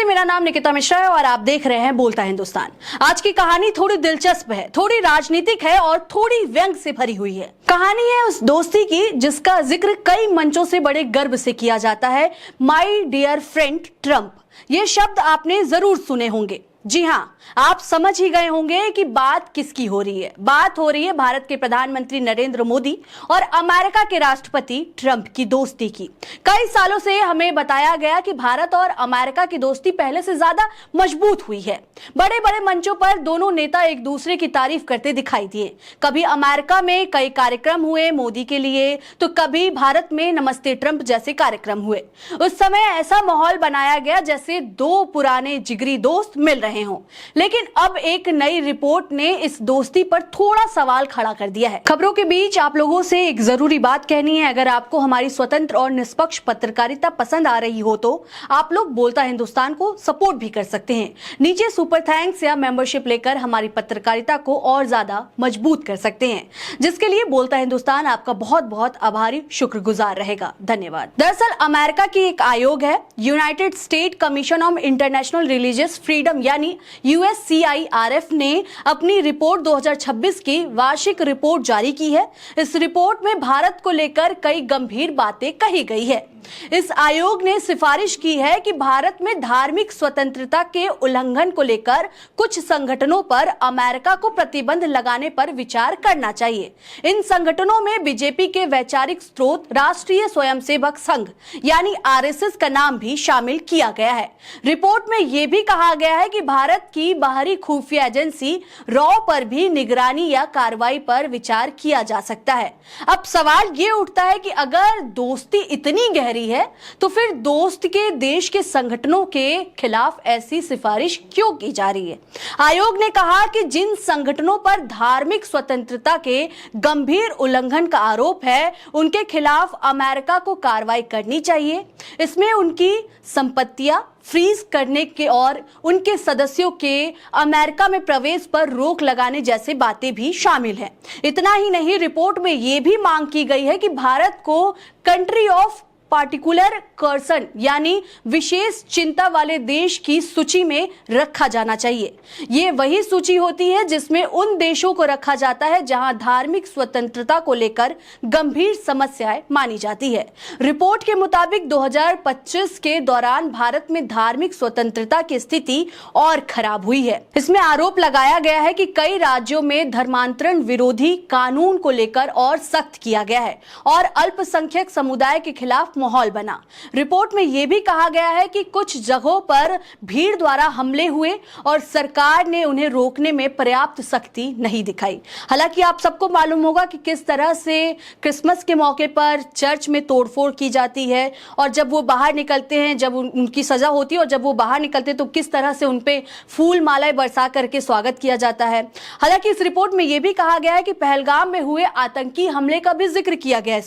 मेरा नाम निकिता मिश्रा है और आप देख रहे हैं बोलता हिंदुस्तान। आज की कहानी थोड़ी दिलचस्प है, थोड़ी राजनीतिक है और थोड़ी व्यंग से भरी हुई है। कहानी है उस दोस्ती की जिसका जिक्र कई मंचों से बड़े गर्व से किया जाता है, माय डियर फ्रेंड ट्रंप। ये शब्द आपने जरूर सुने होंगे। जी हाँ, आप समझ ही गए होंगे कि बात किसकी हो रही है। बात हो रही है भारत के प्रधानमंत्री नरेंद्र मोदी और अमेरिका के राष्ट्रपति ट्रंप की दोस्ती की। कई सालों से हमें बताया गया कि भारत और अमेरिका की दोस्ती पहले से ज्यादा मजबूत हुई है। बड़े बड़े मंचों पर दोनों नेता एक दूसरे की तारीफ करते दिखाई दिए। कभी अमेरिका में कई कार्यक्रम हुए मोदी के लिए, तो कभी भारत में नमस्ते ट्रंप जैसे कार्यक्रम हुए। उस समय ऐसा माहौल बनाया गया जैसे दो पुराने जिगरी दोस्त मिल रहे हों। लेकिन अब एक नई रिपोर्ट ने इस दोस्ती पर थोड़ा सवाल खड़ा कर दिया है। खबरों के बीच आप लोगों से एक जरूरी बात कहनी है। अगर आपको हमारी स्वतंत्र और निष्पक्ष पत्रकारिता पसंद आ रही हो तो आप लोग बोलता हिंदुस्तान को सपोर्ट भी कर सकते हैं। नीचे सुपर थैंक्स या मेंबरशिप लेकर हमारी पत्रकारिता को और ज्यादा मजबूत कर सकते हैं, जिसके लिए बोलता हिंदुस्तान आपका बहुत बहुत आभारी शुक्रगुजार रहेगा। धन्यवाद। दरअसल अमेरिका की एक आयोग है, United state commission on international religious freedom यानी USCIRF ने अपनी रिपोर्ट 2026 की वार्षिक रिपोर्ट जारी की है। इस रिपोर्ट में भारत को लेकर कई गंभीर बातें कही गई है। इस आयोग ने सिफारिश की है कि भारत में धार्मिक स्वतंत्रता के उल्लंघन को लेकर कुछ संगठनों पर अमेरिका को प्रतिबंध लगाने पर विचार करना चाहिए। इन संगठनों में बीजेपी के वैचारिक स्रोत राष्ट्रीय स्वयंसेवक संघ यानी RSS का नाम भी शामिल किया गया है। रिपोर्ट में यह भी कहा गया है कि भारत की बाहरी खुफिया एजेंसी रॉ पर भी निगरानी या कार्रवाई पर विचार किया जा सकता है। अब सवाल ये उठता है कि अगर दोस्ती इतनी गहरी है तो फिर दोस्त के देश के संगठनों के खिलाफ ऐसी सिफारिश क्यों की जा रही है। आयोग ने कहा कि जिन संगठनों पर धार्मिक स्वतंत्रता के गंभीर उल्लंघन का आरोप है उनके खिलाफ अमेरिका को कार्रवाई करनी चाहिए। इसमें उनकी संपत्तियां फ्रीज करने के और उनके सदस्यों के अमेरिका में प्रवेश पर रोक लगाने जैसे बातें भी शामिल हैं। इतना ही नहीं, रिपोर्ट में यह भी मांग की गई है कि भारत को कंट्री ऑफ पार्टिकुलर कंसर्न यानी विशेष चिंता वाले देश की सूची में रखा जाना चाहिए। ये वही सूची होती है जिसमें उन देशों को रखा जाता है जहां धार्मिक स्वतंत्रता को लेकर गंभीर समस्याएं मानी जाती है। रिपोर्ट के मुताबिक 2025 के दौरान भारत में धार्मिक स्वतंत्रता की स्थिति और खराब हुई है। इसमें आरोप लगाया गया है कि कई राज्यों में धर्मांतरण विरोधी कानून को लेकर और सख्त किया गया है और अल्पसंख्यक समुदाय के खिलाफ माहौल बना। रिपोर्ट में यह भी कहा गया है कि कुछ जगहों पर भीड़ द्वारा हमले हुए और सरकार ने उन्हें रोकने में पर्याप्त सख्ती नहीं दिखाई। हालांकि आप सबको मालूम होगा कि किस तरह से क्रिसमस के मौके पर चर्च में तोड़फोड़ की जाती है और जब वो बाहर निकलते हैं, जब उनकी सजा होती है और जब वो बाहर निकलते हैं तो किस तरह से उनपे फूल मालाएं बरसा करके स्वागत किया जाता है। हालांकि इस रिपोर्ट में यह भी कहा गया है कि पहलगाम में हुए आतंकी हमले का भी जिक्र किया गया है।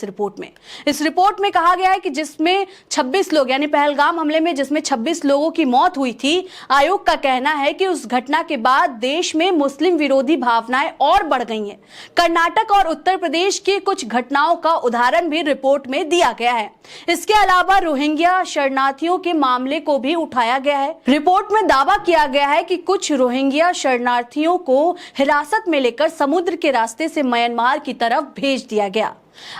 इस रिपोर्ट में कहा गया है कि जिसमें 26 लोग यानी पहलगाम हमले में जिसमें 26 लोगों की मौत हुई थी, आयोग का कहना है कि उस घटना के बाद देश में मुस्लिम विरोधी भावनाएं और बढ़ गई हैं। कर्नाटक और उत्तर प्रदेश की कुछ घटनाओं का उदाहरण भी रिपोर्ट में दिया गया है। इसके अलावा रोहिंग्या शरणार्थियों के मामले को भी उठाया गया है। रिपोर्ट में दावा किया गया है कि कुछ रोहिंग्या शरणार्थियों को हिरासत में लेकर समुद्र के रास्ते से म्यांमार की तरफ भेज दिया गया।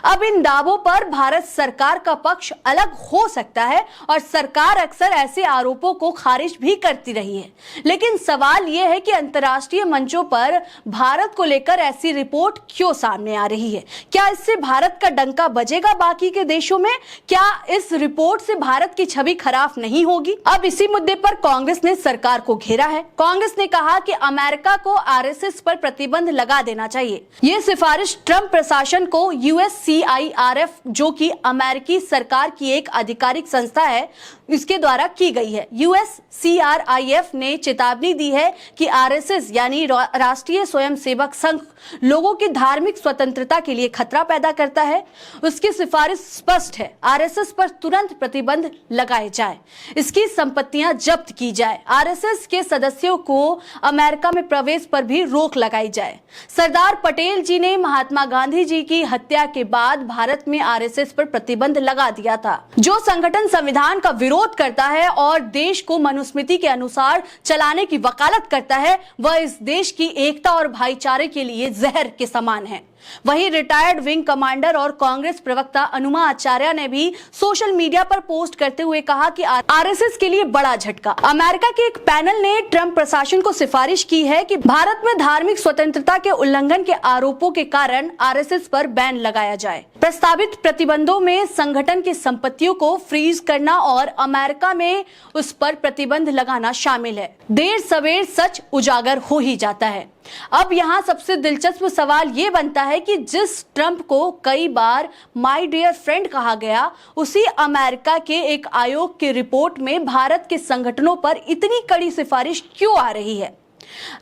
अब इन दावों पर भारत सरकार का पक्ष अलग हो सकता है और सरकार अक्सर ऐसे आरोपों को खारिज भी करती रही है। लेकिन सवाल यह है कि अंतर्राष्ट्रीय मंचों पर भारत को लेकर ऐसी रिपोर्ट क्यों सामने आ रही है? क्या इससे भारत का डंका बजेगा बाकी के देशों में? क्या इस रिपोर्ट से भारत की छवि खराब नहीं होगी? अब इसी मुद्दे पर कांग्रेस ने सरकार को घेरा है। कांग्रेस ने कहा कि अमेरिका को RSS पर प्रतिबंध लगा देना चाहिए। ये सिफारिश ट्रंप प्रशासन को USCIRF जो कि अमेरिकी सरकार की एक आधिकारिक संस्था है, इसके द्वारा की गई है। USCIRF ने चेतावनी दी है कि RSS यानी राष्ट्रीय स्वयंसेवक संघ लोगों की धार्मिक स्वतंत्रता के लिए खतरा पैदा करता है। उसकी सिफारिश स्पष्ट है, RSS पर तुरंत प्रतिबंध लगाए जाए, इसकी संपत्तियां जब्त की जाए, RSS के सदस्यों को अमेरिका में प्रवेश पर भी रोक लगाई जाए। सरदार पटेल जी ने महात्मा गांधी जी की हत्या के बाद भारत में RSS पर प्रतिबंध लगा दिया था। जो संगठन संविधान का विरोध विरोध करता है और देश को मनुस्मृति के अनुसार चलाने की वकालत करता है, वह इस देश की एकता और भाईचारे के लिए जहर के समान है। वहीं रिटायर्ड विंग कमांडर और कांग्रेस प्रवक्ता अनुमा आचार्य ने भी सोशल मीडिया पर पोस्ट करते हुए कहा कि आरएसएस के लिए बड़ा झटका। अमेरिका के एक पैनल ने ट्रंप प्रशासन को सिफारिश की है कि भारत में धार्मिक स्वतंत्रता के उल्लंघन के आरोपों के कारण आरएसएस पर बैन लगाया जाए। प्रस्तावित प्रतिबंधों में संगठन की संपत्तियों को फ्रीज करना और अमेरिका में उस पर प्रतिबंध लगाना शामिल है। देर सवेर सच उजागर हो ही जाता है। अब यहाँ सबसे दिलचस्प सवाल ये बनता है कि जिस ट्रंप को कई बार माय डियर फ्रेंड कहा गया, उसी अमेरिका के एक आयोग की रिपोर्ट में भारत के संगठनों पर इतनी कड़ी सिफारिश क्यों आ रही है?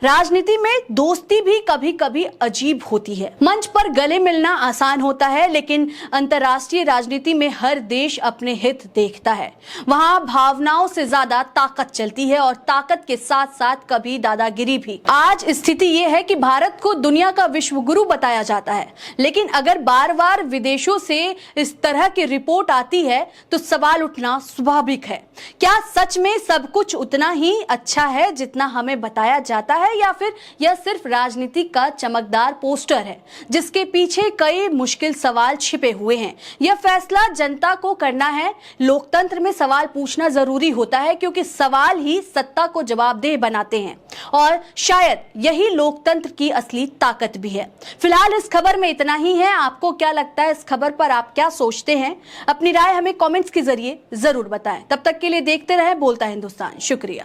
राजनीति में दोस्ती भी कभी कभी अजीब होती है। मंच पर गले मिलना आसान होता है, लेकिन अंतर्राष्ट्रीय राजनीति में हर देश अपने हित देखता है। वहां भावनाओं से ज्यादा ताकत चलती है और ताकत के साथ साथ कभी दादागिरी भी। आज स्थिति ये है कि भारत को दुनिया का विश्व गुरु बताया जाता है, लेकिन अगर बार बार विदेशों से इस तरह की रिपोर्ट आती है तो सवाल उठना स्वाभाविक है। क्या सच में सब कुछ उतना ही अच्छा है जितना हमें बताया जाता है, या फिर यह सिर्फ राजनीति का चमकदार पोस्टर है जिसके पीछे कई मुश्किल सवाल छिपे हुए हैं? यह फैसला जनता को करना है। लोकतंत्र में सवाल पूछना जरूरी होता है क्योंकि सवाल ही सत्ता को जवाबदेह बनाते हैं और शायद यही लोकतंत्र की असली ताकत भी है। फिलहाल इस खबर में इतना ही है। आपको क्या लगता है इस खबर पर? आप क्या सोचते हैं? अपनी राय हमें कमेंट्स के जरिए जरूर बताएं। तब तक के लिए देखते रहे बोलता हिंदुस्तान। शुक्रिया।